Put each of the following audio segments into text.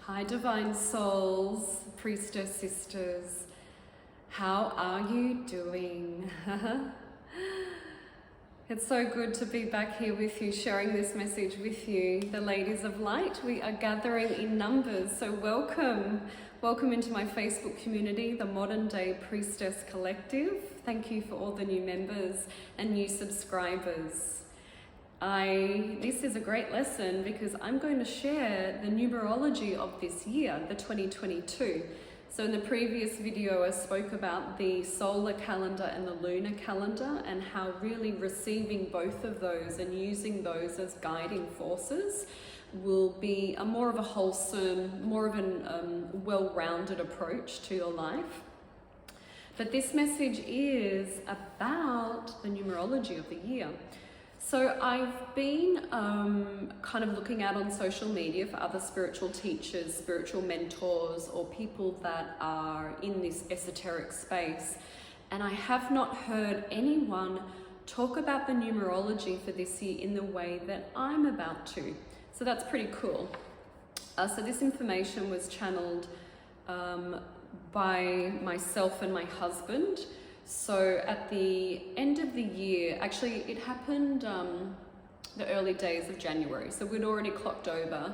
Hi Divine Souls, Priestess Sisters, how are you doing? It's so good to be back here with you, sharing this message with you, the Ladies of Light. We are gathering in numbers, so welcome. Welcome into my Facebook community, the Modern Day Priestess Collective. Thank you for all the new members and new subscribers. This is a great lesson because I'm going to share the numerology of this year, the 2022. So in the previous video, I spoke about the solar calendar and the lunar calendar and how really receiving both of those and using those as guiding forces will be a more of a wholesome, more of an well-rounded approach to your life. But this message is about the numerology of the year. So I've been kind of looking out on social media for other spiritual teachers, spiritual mentors, or people that are in this esoteric space. And I have not heard anyone talk about the numerology for this year in the way that I'm about to. So that's pretty cool. So this information was channeled by myself and my husband. So at the end of the year, actually it happened the early days of January, so we'd already clocked over.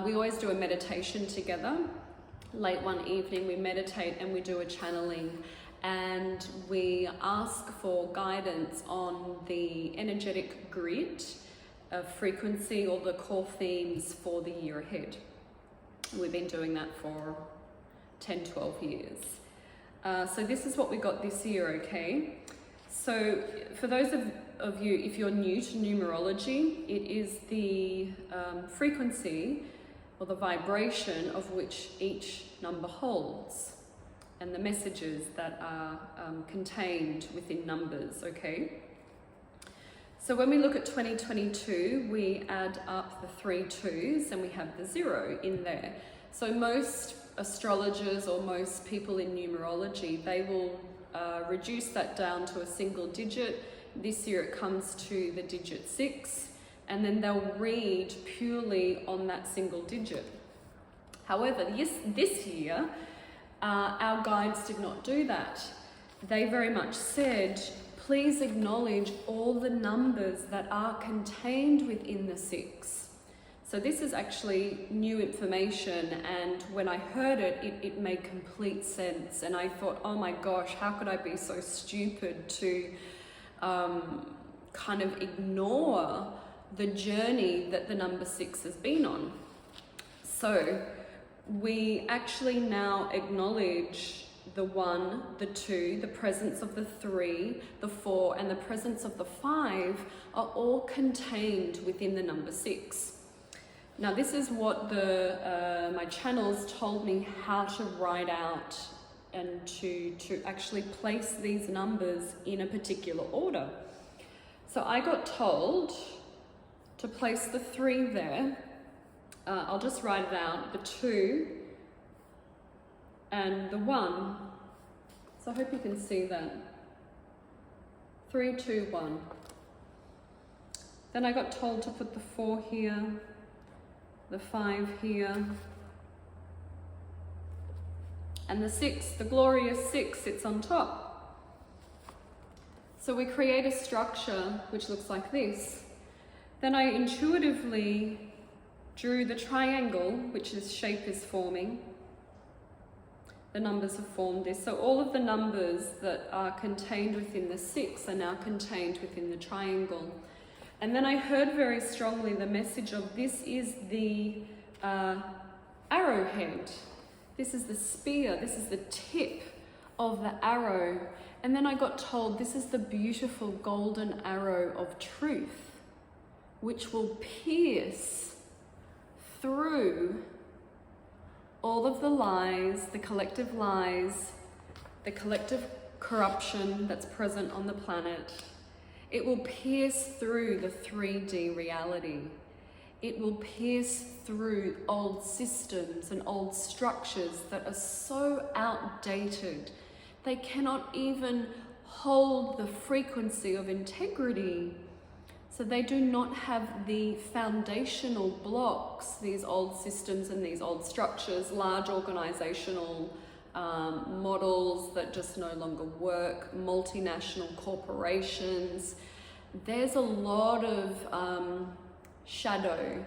We always do a meditation together. Late one evening we meditate and we do a channeling and we ask for guidance on the energetic grid of frequency or the core themes for the year ahead. We've been doing that for 10, 12 years. So this is what we got this year, okay? So for those of you, if you're new to numerology, it is the frequency or the vibration of which each number holds and the messages that are contained within numbers, okay? So when we look at 2022, we add up the 3 2s and we have the 0 in there. So most astrologers or most people in numerology, they will reduce that down to a single digit. This year it comes to the digit 6, and then they'll read purely on that single digit. However, this year, our guides did not do that. They very much said, please acknowledge all the numbers that are contained within the 6. So this is actually new information, and when I heard it, it made complete sense. And I thought, oh my gosh, how could I be so stupid to kind of ignore the journey that the number 6 has been on? So we actually now acknowledge the 1, the 2, the presence of the 3, the 4, and the presence of the 5 are all contained within the number 6. Now this is what my channels told me how to write out and to actually place these numbers in a particular order. So I got told to place the 3 there. I'll just write it out, the 2 and the 1. So I hope you can see that. 3, 2, 1. Then I got told to put the 4 here, the 5 here, and the 6, the glorious 6, sits on top. So we create a structure which looks like this. Then I intuitively drew the triangle, which this shape is forming. The numbers have formed this. So all of the numbers that are contained within the 6 are now contained within the triangle. And then I heard very strongly the message of this is the arrowhead. This is the spear. This is the tip of the arrow. And then I got told this is the beautiful golden arrow of truth, which will pierce through all of the lies, the collective corruption that's present on the planet. It will pierce through the 3D reality. It will pierce through old systems and old structures that are so outdated. They cannot even hold the frequency of integrity. So they do not have the foundational blocks, these old systems and these old structures, large organizational models that just no longer work, multinational corporations. There's a lot of shadow,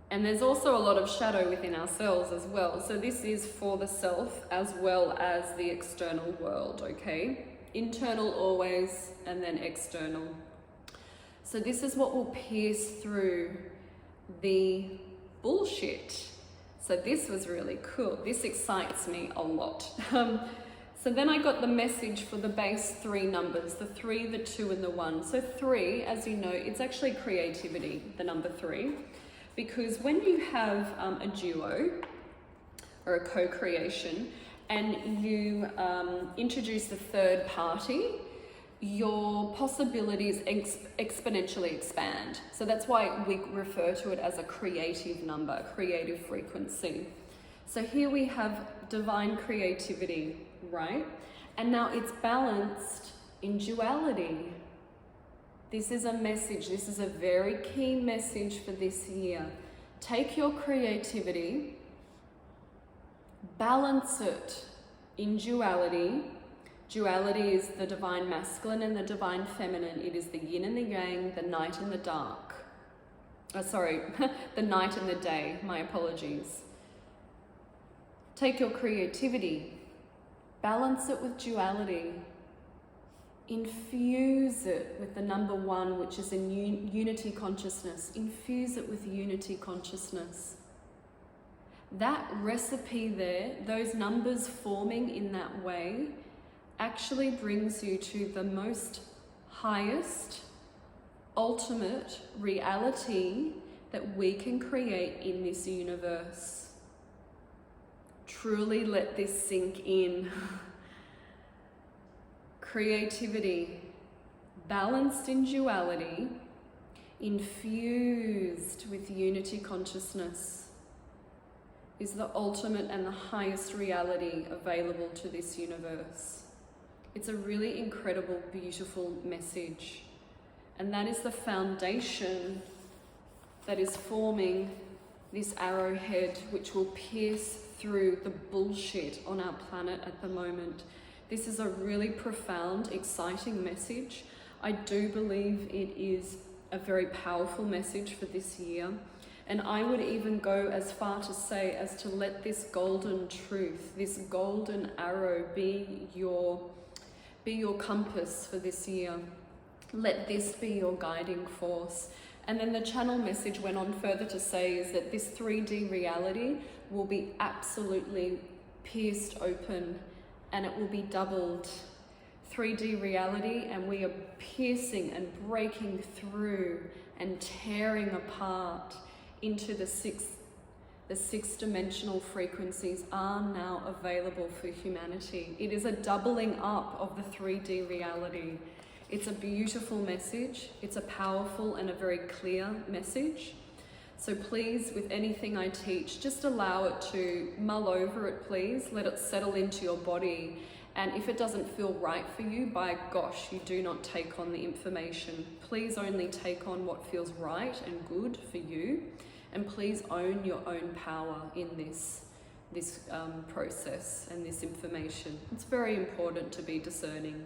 and there's also a lot of shadow within ourselves as well. So this is for the self as well as the external world, okay? Internal always, and then external. So this is what will pierce through the bullshit. So this was really cool. This excites me a lot. So then I got the message for the base 3 numbers, the 3, the 2, and the 1. So 3, as you know, it's actually creativity, the number 3, because when you have a duo or a co-creation and you introduce the third party, your possibilities exponentially expand. So that's why we refer to it as a creative number, creative frequency. So here we have divine creativity, right? And now it's balanced in duality. This is a message, this is a very key message for this year. Take your creativity, balance it in duality. Duality is the divine masculine and the divine feminine. It is the yin and the yang, the night and the dark. The night and the day, my apologies. Take your creativity, balance it with duality, infuse it with the number 1, which is in unity consciousness. Infuse it with unity consciousness. That recipe there, those numbers forming in that way, actually brings you to the most highest, ultimate reality that we can create in this universe. Truly let this sink in. Creativity, balanced in duality, infused with unity consciousness, is the ultimate and the highest reality available to this universe. It's a really incredible, beautiful message. And that is the foundation that is forming this arrowhead, which will pierce through the bullshit on our planet at the moment. This is a really profound, exciting message. I do believe it is a very powerful message for this year. And I would even go as far to say as to let this golden truth, this golden arrow be your compass for this year. Let this be your guiding force. And then the channel message went on further to say is that this 3D reality will be absolutely pierced open, and it will be doubled. 3D reality, and we are piercing and breaking through and tearing apart into the six dimensional frequencies are now available for humanity. It is a doubling up of the 3D reality. It's a beautiful message. It's a powerful and a very clear message. So please, with anything I teach, just allow it to mull over it, please. Let it settle into your body. And if it doesn't feel right for you, by gosh, you do not take on the information. Please only take on what feels right and good for you. And please own your own power in this process and this information. It's very important to be discerning.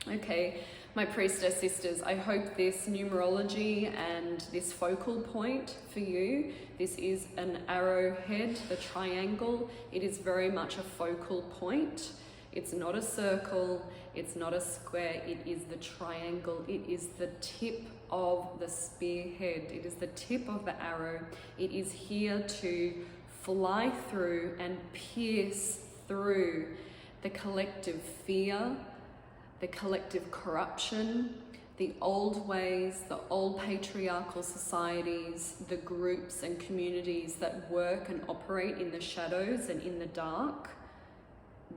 Okay, my priestess sisters, I hope this numerology and this focal point for you, this is an arrowhead, the triangle. It is very much a focal point. It's not a circle, it's not a square, it is the triangle. It is the tip of the spearhead. It is the tip of the arrow. It is here to fly through and pierce through the collective fear, the collective corruption, the old ways, the old patriarchal societies, the groups and communities that work and operate in the shadows and in the dark.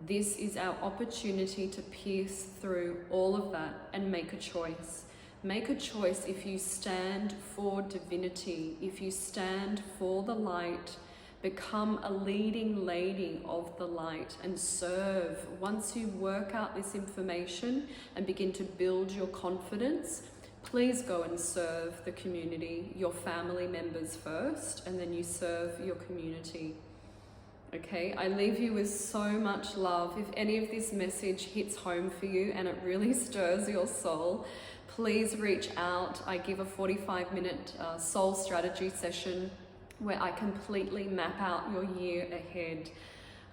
This is our opportunity to pierce through all of that and make a choice. Make a choice if you stand for divinity, if you stand for the light, become a leading lady of the light and serve. Once you work out this information and begin to build your confidence, please go and serve the community, your family members first, and then you serve your community. Okay, I leave you with so much love. If any of this message hits home for you and it really stirs your soul, please reach out. I give a 45-minute soul strategy session where I completely map out your year ahead.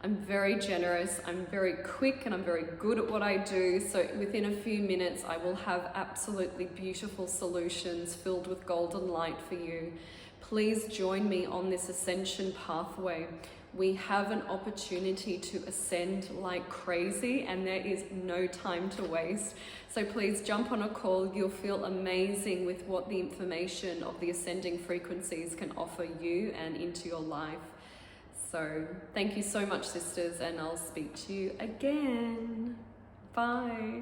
I'm very generous, I'm very quick, and I'm very good at what I do. So within a few minutes, I will have absolutely beautiful solutions filled with golden light for you. Please join me on this ascension pathway. We have an opportunity to ascend like crazy, and there is no time to waste. So please jump on a call. You'll feel amazing with what the information of the ascending frequencies can offer you and into your life. So thank you so much, sisters, and I'll speak to you again. Bye.